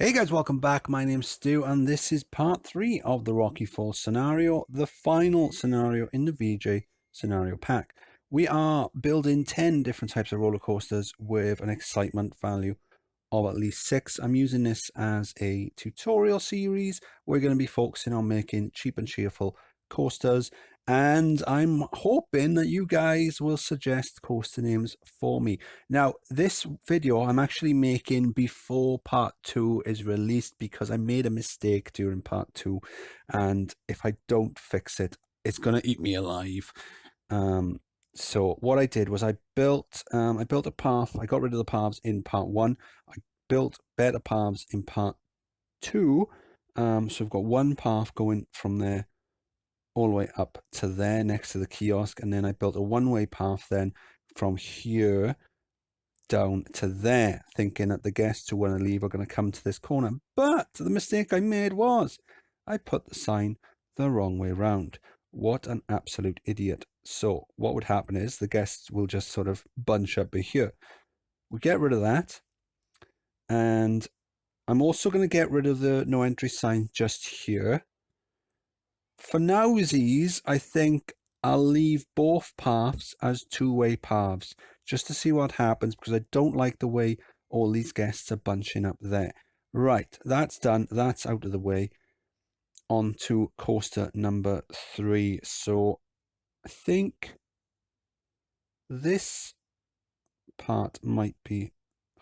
Hey guys, welcome back. My name's Stu, and this is part 3 of the Rocky Fall scenario, the final scenario in the VJ scenario pack. We are building 10 different types of roller coasters with an excitement value of at least 6. I'm using this as a tutorial series. We're going to be focusing on making cheap and cheerful coasters, and I'm hoping that you guys will suggest coaster names for me. Now, this video I'm actually making before part 2 is released because I made a mistake during part 2, and if I don't fix it, it's going to eat me alive. So what I did was I built a path. I got rid of the paths in part 1. I built better paths in part 2. So we've got one path going from there all the way up to there next to the kiosk, and then I built a one-way path then from here down to there, thinking that the guests who want to leave are going to come to this corner. But the mistake I made was I put the sign the wrong way round. What an absolute idiot. So what would happen is the guests will just sort of bunch up here. We get rid of that, and I'm also going to get rid of the no entry sign just here. For nowsies, I think I'll leave both paths as two-way paths just to see what happens, because I don't like the way all these guests are bunching up there. Right, that's done. That's out of the way. On to coaster number 3. So I think this part might be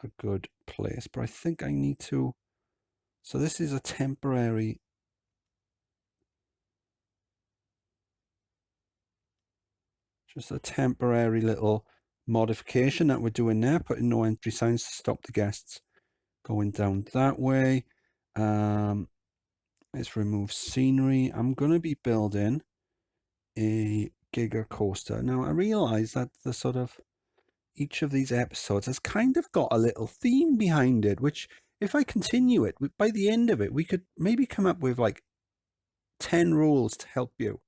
a good place, but I think I need to... So this is a temporary... Just a temporary little modification that we're doing there, putting no entry signs to stop the guests going down that way. Let's remove scenery. I'm going to be building a Giga Coaster. Now, I realize that the sort of each of these episodes has kind of got a little theme behind it, which if I continue it, by the end of it, we could maybe come up with like 10 rules to help you.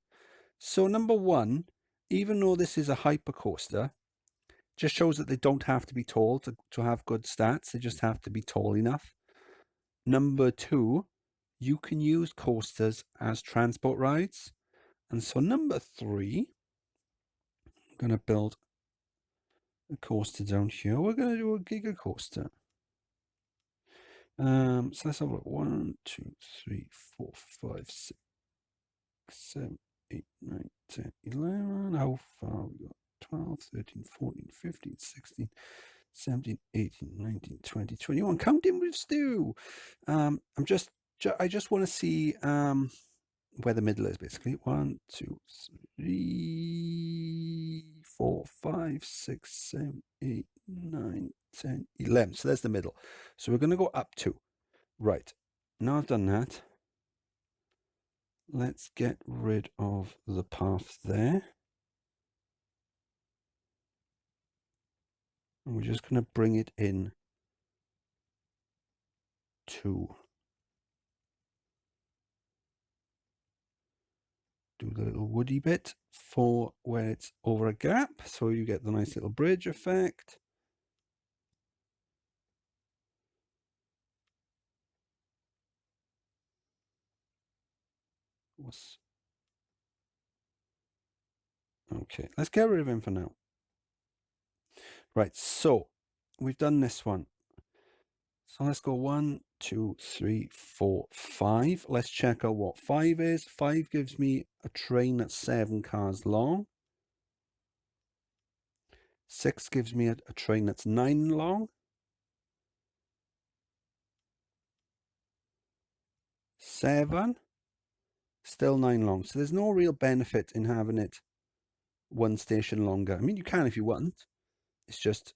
So number 1, even though this is a hyper coaster, just shows that they don't have to be tall to have good stats. They just have to be tall enough. Number 2, you can use coasters as transport rides. And so number 3, I'm going to build a coaster down here. We're going to do a Giga Coaster. So let's have a look. 1, 2, 3, 4, 5, 6, 7, 8, 9, 10, 11. How far we got? 12, 13, 14, 15, 16, 17, 18, 19, 20, 21. Counting with Stu. I just want to see where the middle is, basically. 1, 2, 3, 4, 5, 6, 7, 8, 9, 10, 11. So there's the middle. So we're going to go up 2. Right. Now I've done that, let's get rid of the path there. And we're just going to bring it in 2. Do the little woody bit for where it's over a gap, so you get the nice little bridge effect. Okay, let's get rid of him for now. Right, so we've done this one. So let's go 1, 2, 3, 4, 5. Let's check out what 5 is. 5 gives me a train that's 7 cars long. 6 gives me a train that's 9 long. 7, still 9 long. So there's no real benefit in having it one station longer. I mean, you can if you want. It's just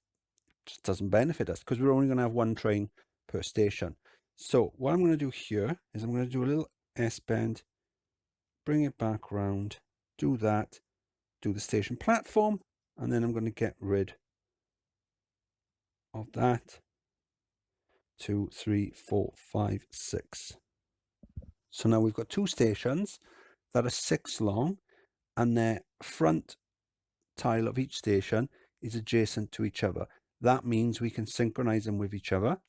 doesn't benefit us because we're only going to have one train per station. So what I'm going to do here is I'm going to do a little S-bend, bring it back round, do that, do the station platform, and then I'm going to get rid of that. 2, 3, 4, 5, 6. So now we've got 2 stations that are 6 long, and their front tile of each station is adjacent to each other. That means we can synchronize them with each other.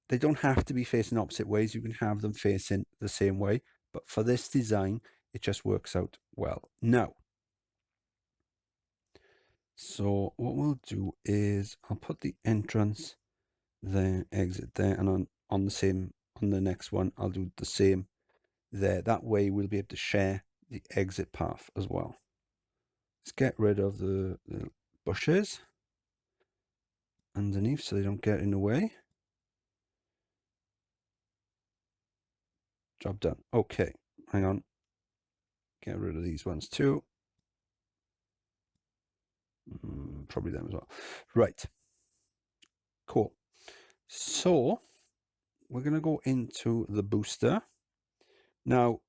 They don't have to be facing opposite ways. You can have them facing the same way. But for this design, it just works out well. Now, so what we'll do is I'll put the entrance there, exit there, and on the next one, I'll do the same there. That way we'll be able to share the exit path as well. Let's get rid of the bushes underneath so they don't get in the way. Job done. Okay, hang on. Get rid of these ones too. Probably them as well. Right. Cool. So we're going to go into the booster. Now,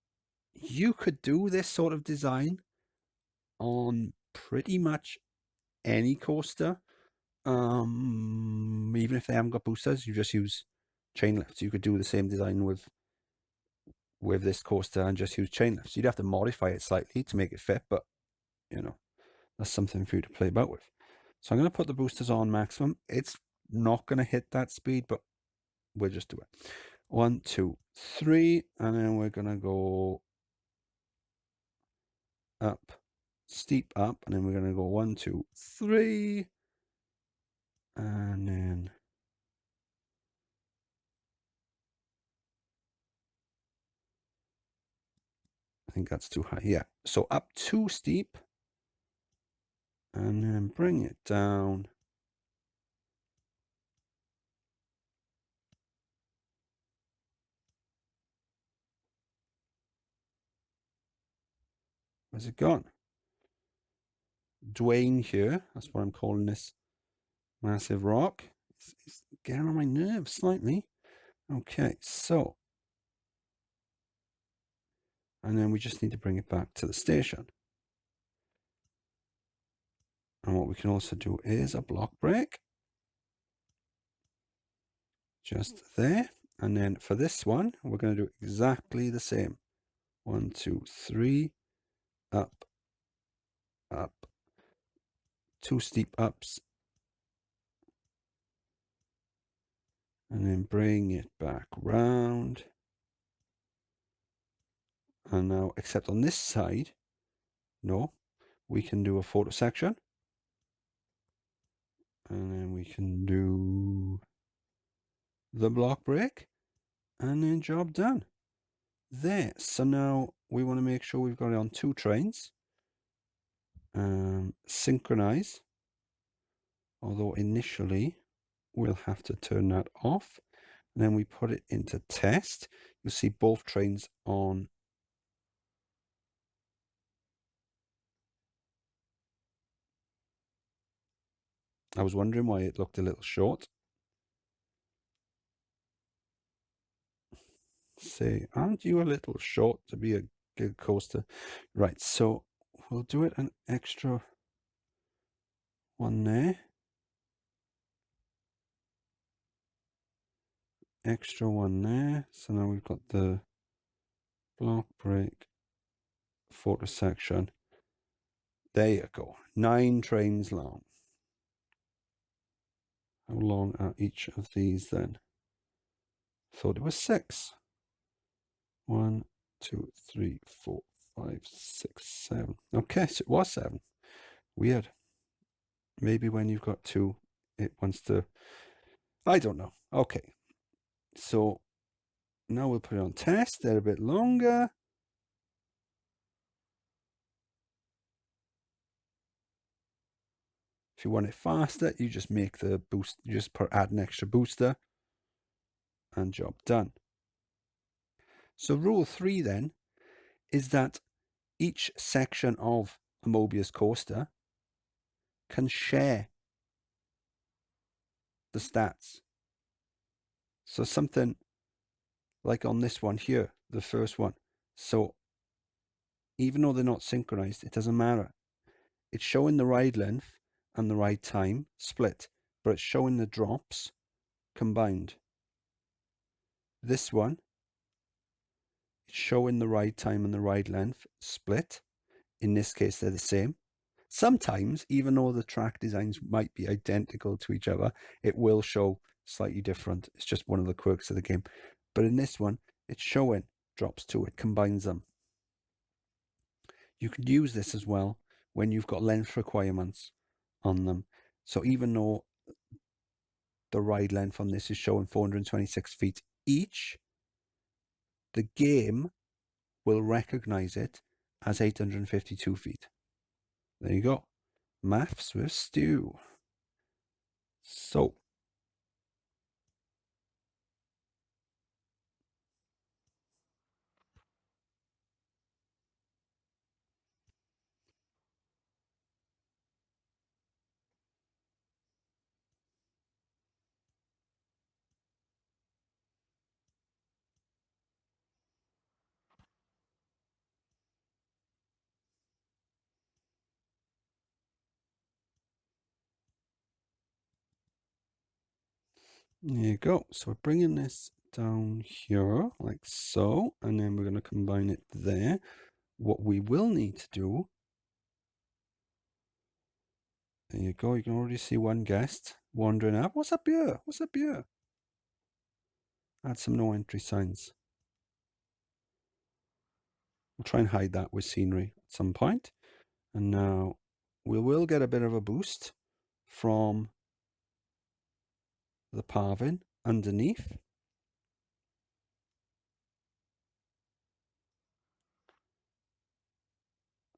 you could do this sort of design on pretty much any coaster. Even if they haven't got boosters, you just use chain lifts. You could do the same design with this coaster and just use chain lifts. You'd have to modify it slightly to make it fit, but you know, that's something for you to play about with. So I'm going to put the boosters on maximum. It's not going to hit that speed, but we'll just do it. 1, 2, 3, and then we're going to go up, steep up, and then we're going to go 1, 2, 3, and then I think that's too high. Yeah, so up too steep, and then bring it down. Where's it gone? Dwayne here, that's what I'm calling this massive rock. It's getting on my nerves slightly. Okay, so, and then we just need to bring it back to the station. And what we can also do is a block break. Just there. And then for this one, we're going to do exactly the same. 1, 2, 3, up, up, 2 steep ups, and then bring it back round. And now, except on this side, no, we can do a photo section. And then we can do the block break, and then job done. There. So now we want to make sure we've got it on 2 trains. Synchronize, although initially we'll have to turn that off, and then we put it into test. You'll see both trains on. I was wondering why it looked a little short. Say, aren't you a little short to be a Giga Coaster? Right, so we'll do it an extra one there. Extra one there. So now we've got the block break photo section. There you go. 9 trains long. How long are each of these then? Thought it was 6. 1, 2, 3, 4, 5, 6, 7. Okay, so it was 7. Weird. Maybe when you've got 2, it wants to. I don't know. Okay. So now we'll put it on test. They're a bit longer. If you want it faster, you just make the boost. You just add an extra booster, and job done. So rule 3 then is that each section of a Mobius coaster can share the stats. So something like on this one here, the first one. So even though they're not synchronized, it doesn't matter. It's showing the ride length and the ride time split, but it's showing the drops combined. This one, it's showing the ride time and the ride length split. In this case, they're the same. Sometimes, even though the track designs might be identical to each other, it will show slightly different. It's just one of the quirks of the game. But in this one, it's showing drops too. It combines them. You can use this as well when you've got length requirements on them. So even though the ride length on this is showing 426 feet each, the game will recognize it as 852 feet. There you go. Maths with Stu. So, there you go. So we're bringing this down here like so, and then we're going to combine it there. What we will need to do, there you go. You can already see one guest wandering up. What's up here? What's up here? Add some no entry signs. We'll try and hide that with scenery at some point. And now we will get a bit of a boost from the paving underneath.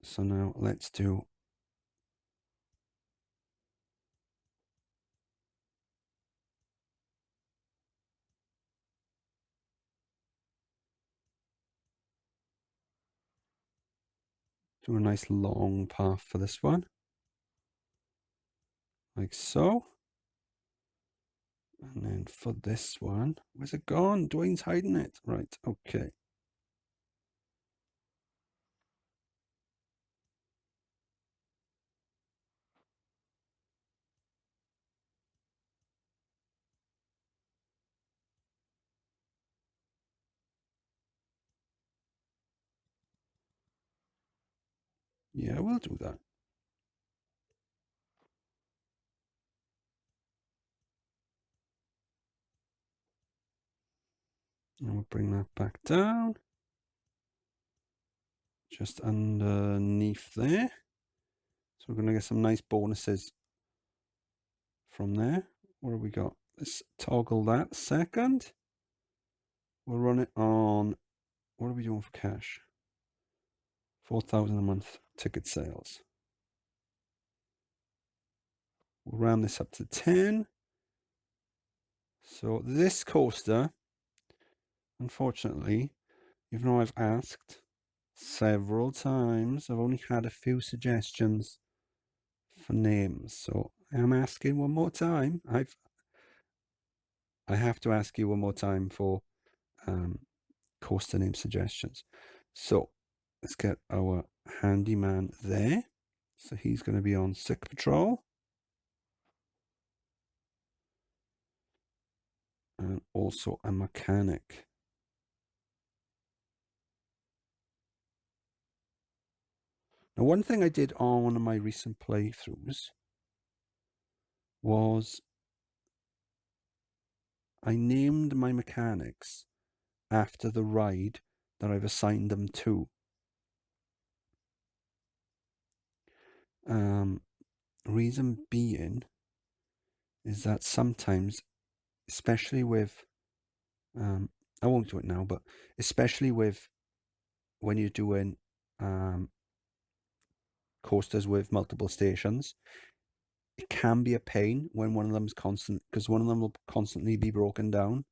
So now let's do a nice long path for this one. Like so. And then for this one, where's it gone? Dwayne's hiding it. Right, okay. Yeah, we'll do that. And we'll bring that back down. Just underneath there. So we're going to get some nice bonuses from there. What have we got? Let's toggle that second. We'll run it on, what are we doing for cash? 4,000 a month ticket sales. We'll round this up to 10. So this coaster, unfortunately, even though I've asked several times, I've only had a few suggestions for names. So I'm asking one more time. I have to ask you one more time for coaster name suggestions. So let's get our handyman there. So he's going to be on sick patrol. And also a mechanic. Now, one thing I did on one of my recent playthroughs was I named my mechanics after the ride that I've assigned them to. Reason being is that sometimes, especially with, I won't do it now, but especially with when you're doing coasters with multiple stations, it can be a pain when one of them's constant, because one of them will constantly be broken down,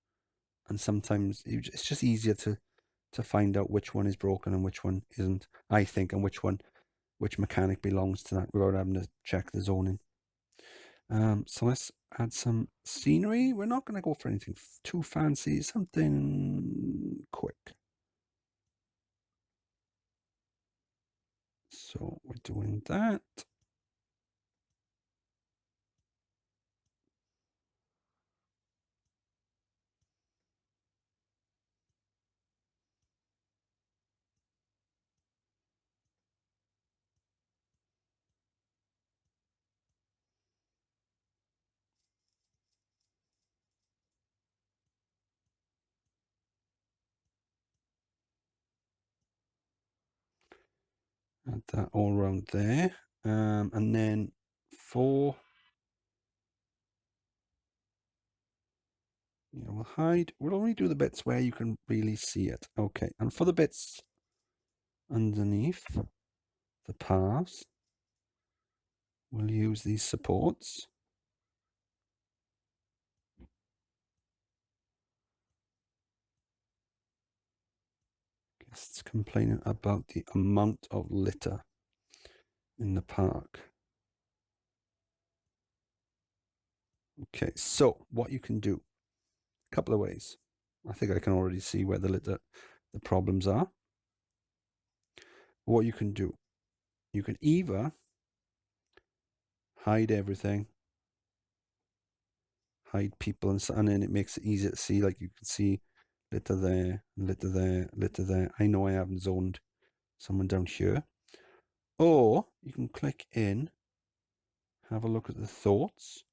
and sometimes it's just easier to find out which one is broken and which one isn't, I think, and which mechanic belongs to that without having to check the zoning. So let's add some scenery. We're not going to go for anything too fancy, something quick. So we're doing that. Add that all around there. And then for, we'll hide. We'll only do the bits where you can really see it. Okay, and for the bits underneath the paths, we'll use these supports. Guests complaining about the amount of litter in the park. Okay, so what you can do, a couple of ways. I think I can already see where the problems are. What you can do, you can either hide everything, hide people, and then it makes it easier to see. Like you can see litter there, litter there, litter there. I know I haven't zoned someone down here. Or you can click in, have a look at the thoughts.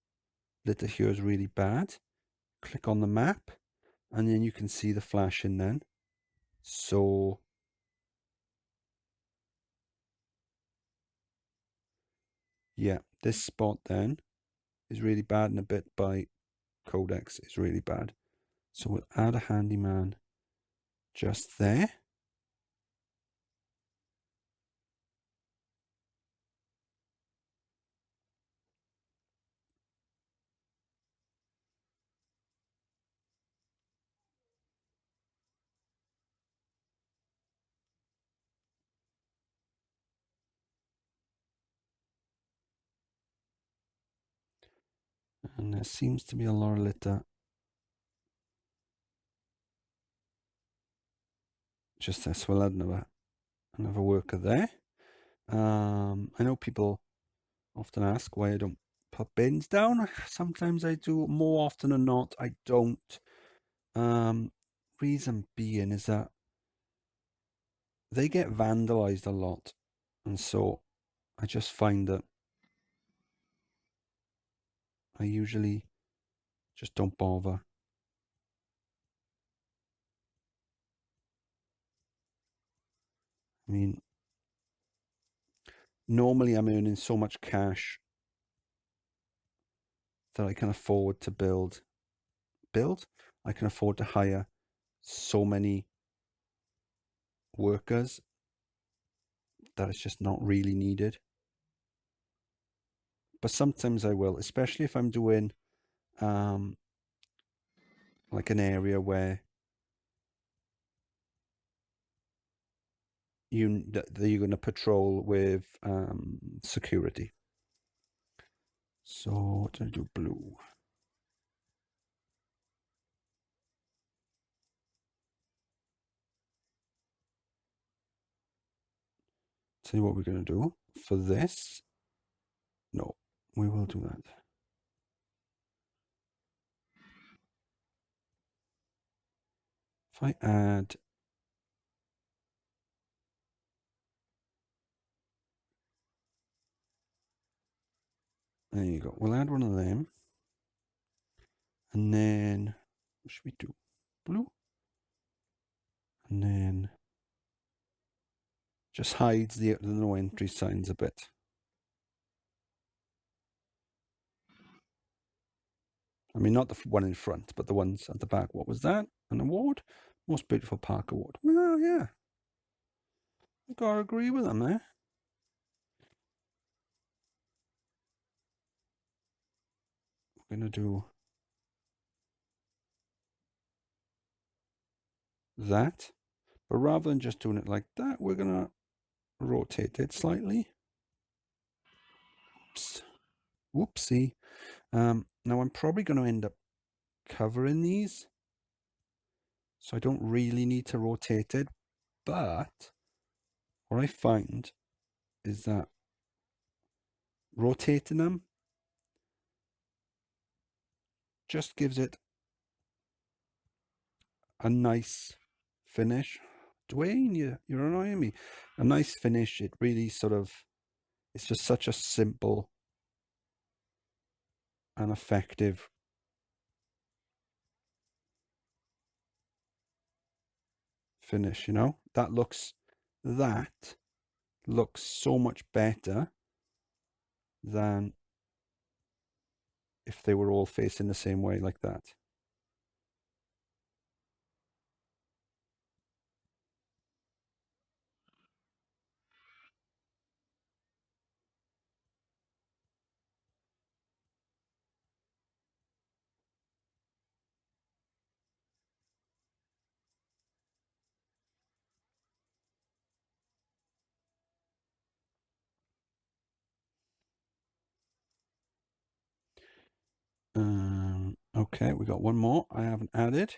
Litter here is really bad. Click on the map, and then you can see the flashing then. So yeah, this spot then is really bad, and a bit by Codex is really bad. So we'll add a handyman just there. And there seems to be a lot of litter just this. We'll add another worker there. I know people often ask why I don't put bins down. Sometimes I do, more often than not I don't. Reason being is that they get vandalized a lot, and so I just find that I usually just don't bother. I mean, normally I'm earning so much cash that I can afford to build. I can afford to hire so many workers that it's just not really needed. But sometimes I will, especially if I'm doing like an area where you're going to patrol with security. So what do I do? Blue. See what we're going to do for this. No, we will do that. If I add there you go. We'll add one of them. And then what should we do? Blue. And then just hides the no entry signs a bit. I mean, not the one in front, but the ones at the back. What was that? An award? Most Beautiful Park Award. Well, yeah. I gotta agree with them there. We're gonna do that. But rather than just doing it like that, we're gonna rotate it slightly. Oops. Whoopsie. Now I'm probably going to end up covering these, so I don't really need to rotate it, but what I find is that rotating them just gives it a nice finish. Dwayne, you're annoying me. A nice finish. It really sort of, it's just such a simple and effective finish, you know? That looks looks so much better than if they were all facing the same way like that. Okay, we got one more I haven't added.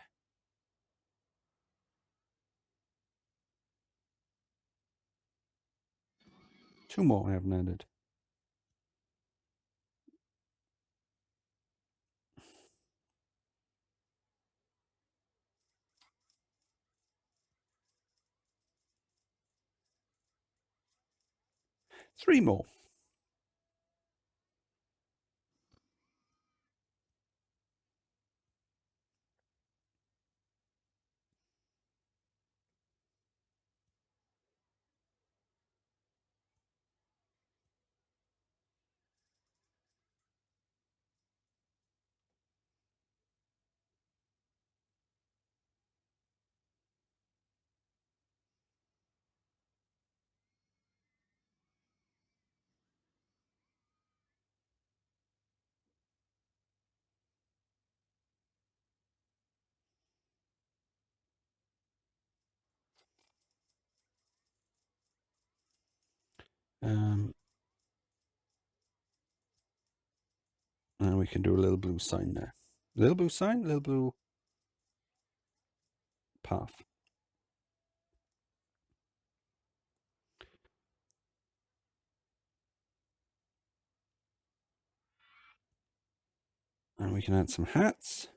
Two more I haven't added. Three more. And we can do a little blue sign there. Little blue sign, little blue path. And we can add some hats.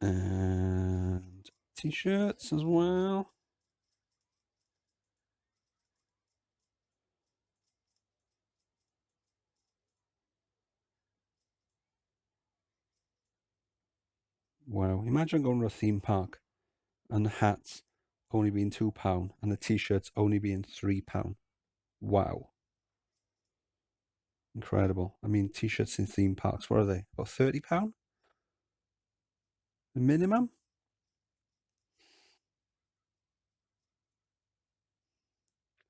And t-shirts as well. Wow, imagine going to a theme park and the hats only being £2 and the t-shirts only being £3. Wow. Incredible. I mean, t-shirts in theme parks, what are they? About £30? The minimum?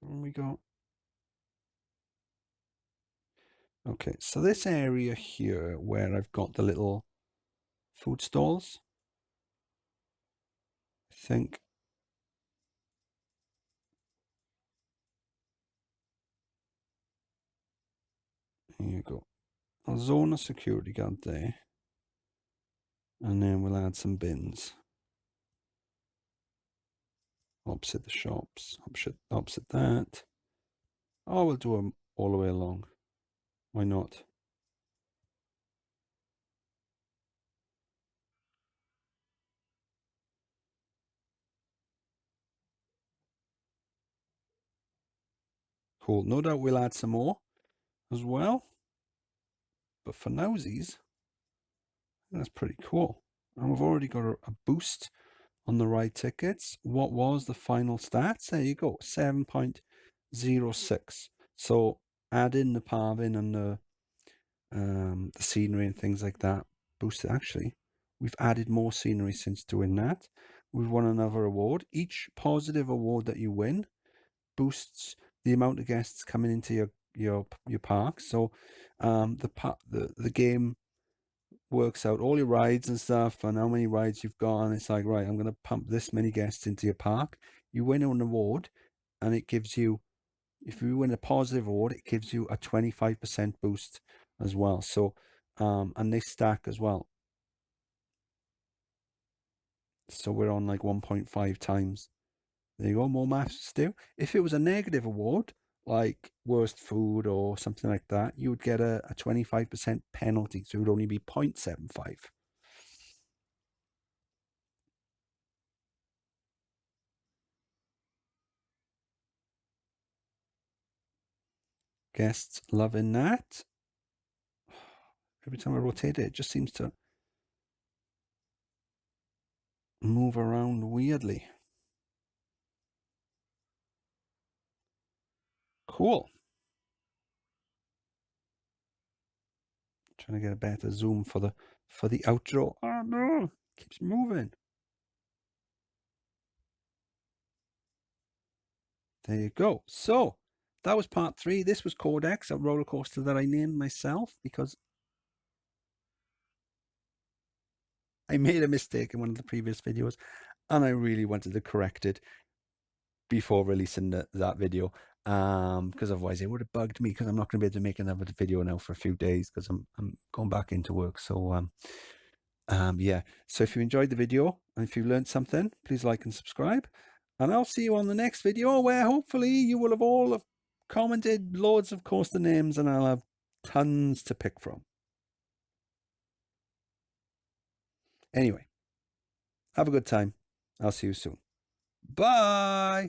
And we go. Okay, so this area here where I've got the little food stalls, I think here you go. I'll zone a security guard there. And then we'll add some bins. Opposite the shops, opposite that. Oh, we'll do them all the way along. Why not? Cool. No doubt we'll add some more as well. But for nowsies, that's pretty cool. And we've already got a boost on the ride tickets. What was the final stats? There you go, 7.06. So add in the paving and the scenery and things like that. Boosted. Actually, we've added more scenery since doing that. We've won another award. Each positive award that you win boosts the amount of guests coming into your park. So the game works out all your rides and stuff and how many rides you've got, and it's like, right, I'm going to pump this many guests into your park. You win an award and it gives you, if you win a positive award, it gives you a 25% boost as well. So and they stack as well, so we're on like 1.5 times. There you go, more maths to do. If it was a negative award like worst food or something like that, you would get a 25% penalty, so it would only be 0.75. Guests loving that. Every time I rotate it, it just seems to move around weirdly. Cool. Trying to get a better zoom for the outro. Oh no, keeps moving. There you go. So that was part 3. This was Codex, a roller coaster that I named myself because I made a mistake in one of the previous videos and I really wanted to correct it before releasing that video. Because otherwise it would have bugged me, because I'm not going to be able to make another video now for a few days because I'm going back into work. So yeah. So if you enjoyed the video and if you learned something, please like and subscribe. And I'll see you on the next video where hopefully you will have all commented loads of coaster names and I'll have tons to pick from. Anyway, have a good time. I'll see you soon. Bye.